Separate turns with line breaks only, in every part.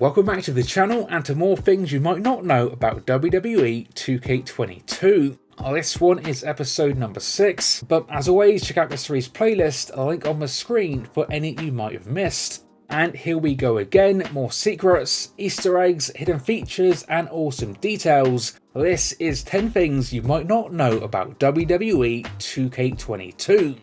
Welcome back to the channel and to more things you might not know about WWE 2K22. This one is episode number 6, but as always check out the series playlist, a link on the screen for any you might have missed. And here we go again, more secrets, Easter eggs, hidden features and awesome details. This is 10 things you might not know about WWE 2K22.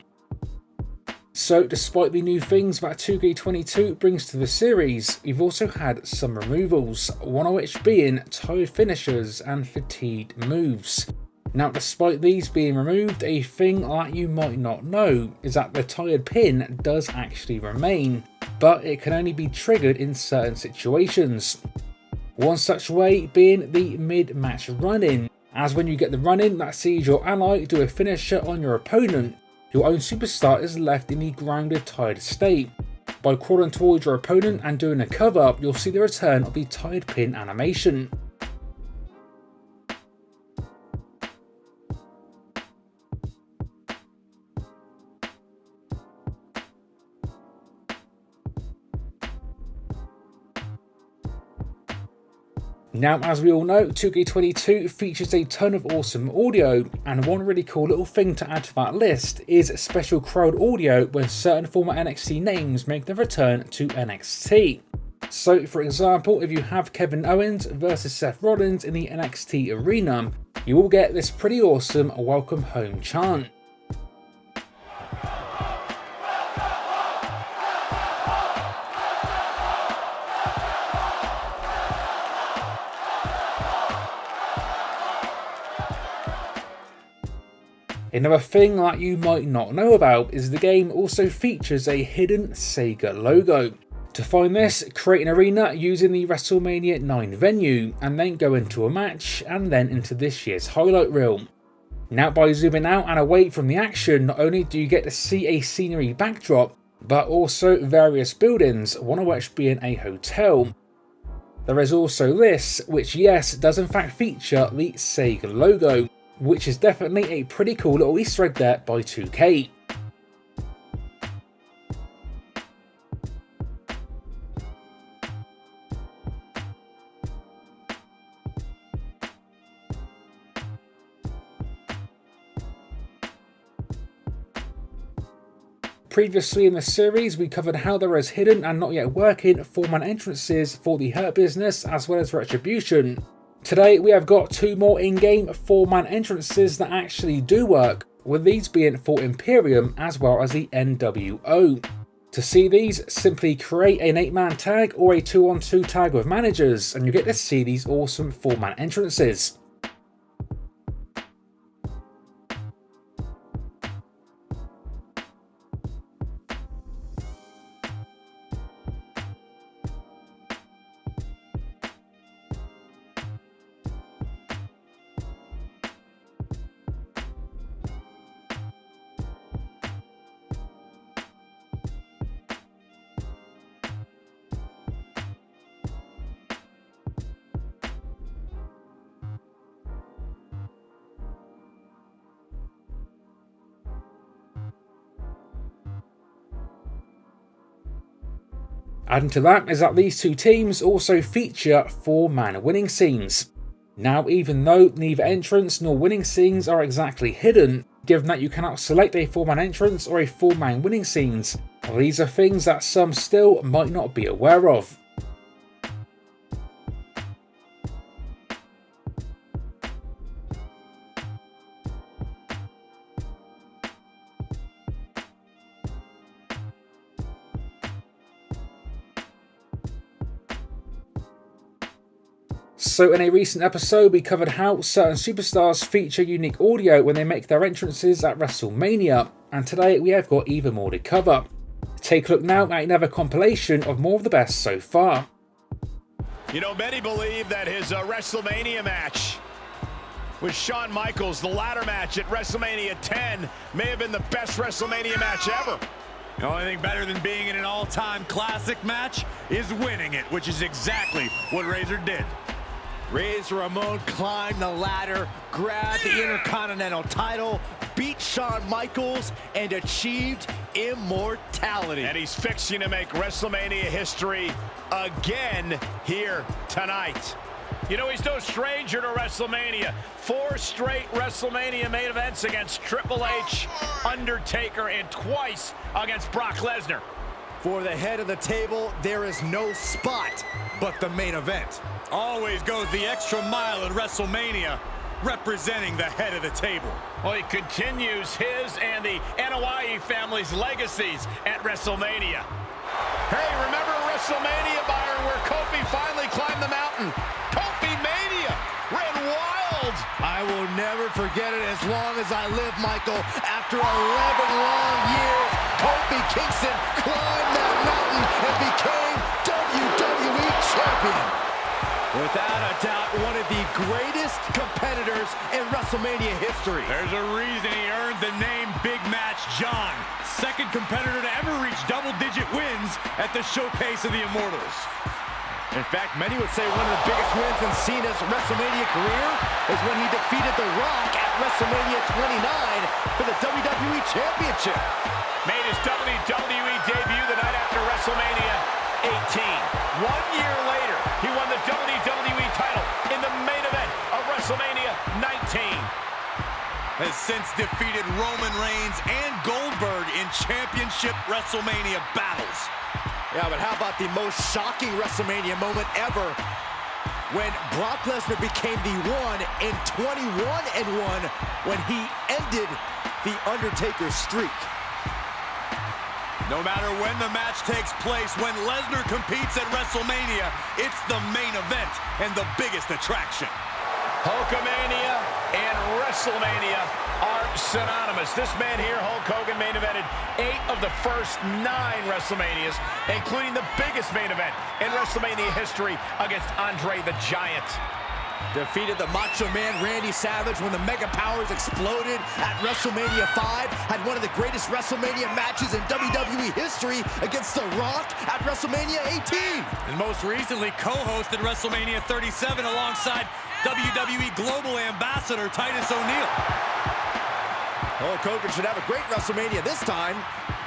So despite the new things that 2K22 brings to the series, we've also had some removals, one of which being tired finishers and fatigued moves. Now despite these being removed, a thing that you might not know is that the tired pin does actually remain, but it can only be triggered in certain situations. One such way being the mid-match run-in, as when you get the run-in that sees your ally do a finisher on your opponent, your own superstar is left in the grounded tired state. By crawling towards your opponent and doing a cover up, you'll see the return of the tired pin animation. Now, as we all know, 2K22 features a ton of awesome audio, and one really cool little thing to add to that list is special crowd audio when certain former NXT names make their return to NXT. So, for example, if you have Kevin Owens versus Seth Rollins in the NXT arena, you will get this pretty awesome welcome home chant. Another thing that you might not know about is the game also features a hidden Sega logo. To find this, create an arena using the Wrestlemania 9 venue, and then go into a match, and then into this year's highlight reel. Now by zooming out and away from the action, not only do you get to see a scenery backdrop, but also various buildings, one of which being a hotel. There is also this, which yes, does in fact feature the Sega logo, which is definitely a pretty cool little Easter egg there by 2K. Previously in the series, we covered how there is hidden and not yet working 4-man entrances for the Hurt Business as well as Retribution. Today we have got 2 more in-game 4-man entrances that actually do work, with these being for Imperium as well as the NWO. To see these, simply create an 8-man tag or a 2-on-2 tag with managers and you get to see these awesome 4-man entrances. Adding to that is that these 2 teams also feature 4-man winning scenes. Now, even though neither entrance nor winning scenes are exactly hidden, given that you cannot select a 4-man entrance or a 4-man winning scenes, these are things that some still might not be aware of. So in a recent episode we covered how certain superstars feature unique audio when they make their entrances at Wrestlemania, and today we have got even more to cover. Take a look now at another compilation of more of the best so far.
You know, many believe that his Wrestlemania match with Shawn Michaels, the ladder match at Wrestlemania 10, may have been the best Wrestlemania match ever.
The only thing better than being in an all-time classic match is winning it, which is exactly what Razor did. Razor Ramon climbed the ladder, grabbed the Intercontinental title,
beat Shawn Michaels and achieved immortality.
And he's fixing to make WrestleMania history again here tonight. You know, he's no stranger to WrestleMania. 4 straight WrestleMania main events against Triple H, Undertaker, and twice against Brock Lesnar.
For the head of the table, there is no spot but the main event.
Always goes the extra mile in WrestleMania, representing the head of the table.
Well, he continues his and the Anoa'i family's legacies at WrestleMania. Hey, remember WrestleMania, Byron, where Kofi finally climbed the mountain? Kofi Mania ran wild.
I will never forget it as long as I live, Michael. After 11 long years, Kofi Kingston climbed that mountain and became WWE Champion. Without a doubt, one of the greatest competitors in WrestleMania history.
There's a reason he earned the name Big Match John. Second competitor to ever reach double-digit wins at the Showcase of the Immortals.
In fact, many would say one of the biggest wins in Cena's WrestleMania career is when he defeated The Rock at WrestleMania 29 for the WWE Championship.
Made his WWE debut the night after WrestleMania 18. 1 year later, he won the WWE title in the main event of WrestleMania 19.
Has since defeated Roman Reigns and Goldberg in championship WrestleMania battles.
Yeah, but how about the most shocking WrestleMania moment ever when Brock Lesnar became the one in 21-1 when he ended the Undertaker's streak.
No matter when the match takes place, when Lesnar competes at WrestleMania, it's the main event and the biggest attraction.
Hulkamania and WrestleMania are synonymous. This man here, Hulk Hogan, main evented 8 of the first 9 WrestleManias, including the biggest main event in WrestleMania history against Andre the Giant.
Defeated the Macho Man Randy Savage when the Mega Powers exploded at WrestleMania 5. Had one of the greatest WrestleMania matches in WWE history against The Rock at WrestleMania 18.
And most recently co-hosted WrestleMania 37 alongside WWE Global Ambassador Titus O'Neil.
Hulk Hogan should have a great WrestleMania this time,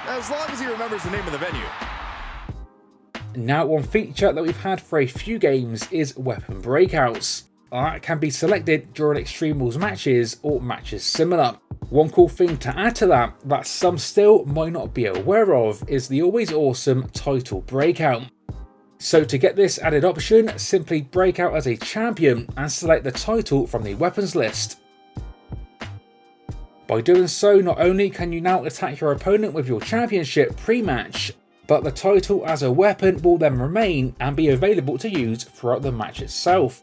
as long as he remembers the name of the venue.
Now, one feature that we've had for a few games is weapon breakouts. That can be selected during Extreme Rules matches or matches similar. One cool thing to add to that some still might not be aware of is the always awesome title breakout. So to get this added option, simply break out as a champion and select the title from the weapons list. By doing so, not only can you now attack your opponent with your championship pre-match, but the title as a weapon will then remain and be available to use throughout the match itself.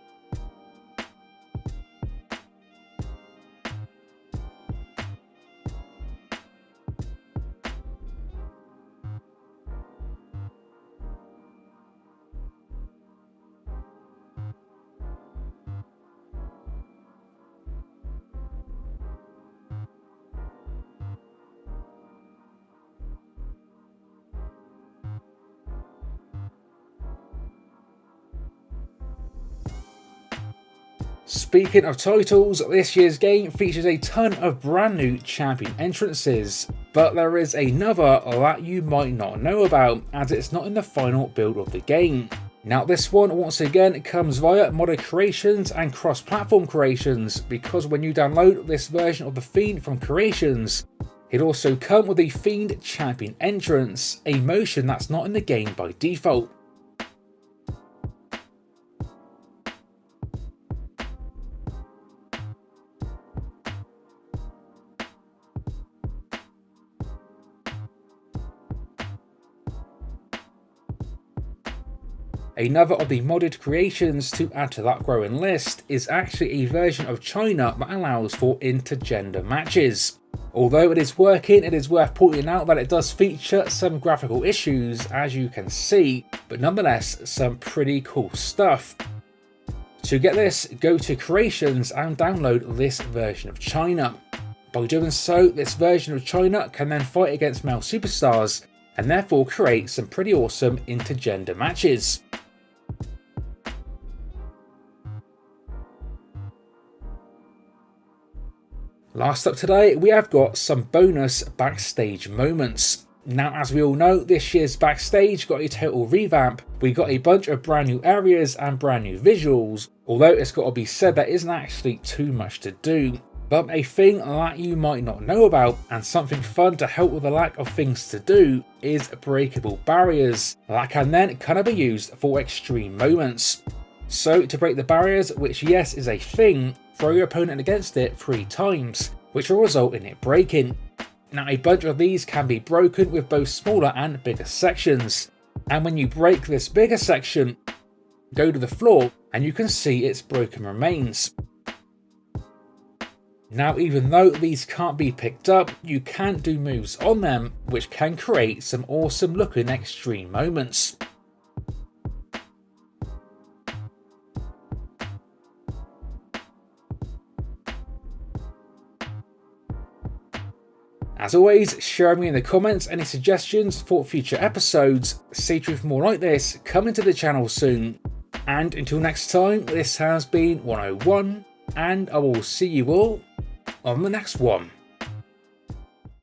Speaking of titles, this year's game features a ton of brand new champion entrances, but there is another that you might not know about as it's not in the final build of the game. Now this one once again comes via modded creations and cross-platform creations, because when you download this version of the Fiend from Creations, it also comes with a Fiend champion entrance, a motion that's not in the game by default. Another of the modded creations to add to that growing list is actually a version of Chyna that allows for intergender matches. Although it is working, it is worth pointing out that it does feature some graphical issues, as you can see, but nonetheless some pretty cool stuff. To get this, go to Creations and download this version of Chyna. By doing so, this version of Chyna can then fight against male superstars and therefore create some pretty awesome intergender matches. Last up today, we have got some bonus backstage moments. Now, as we all know, this year's Backstage got a total revamp. We got a bunch of brand new areas and brand new visuals, although it's got to be said that isn't actually too much to do. But a thing that you might not know about, and something fun to help with the lack of things to do, is breakable barriers that can then kind of be used for extreme moments. So to break the barriers, which yes is a thing, throw your opponent against it 3 times, which will result in it breaking. Now, a bunch of these can be broken with both smaller and bigger sections, and when you break this bigger section, go to the floor and you can see its broken remains. Now, even though these can't be picked up, you can do moves on them, which can create some awesome looking extreme moments. As always, share with me in the comments any suggestions for future episodes. Stay tuned for more like this coming to the channel soon. And until next time, this has been 101, and I will see you all on the next one.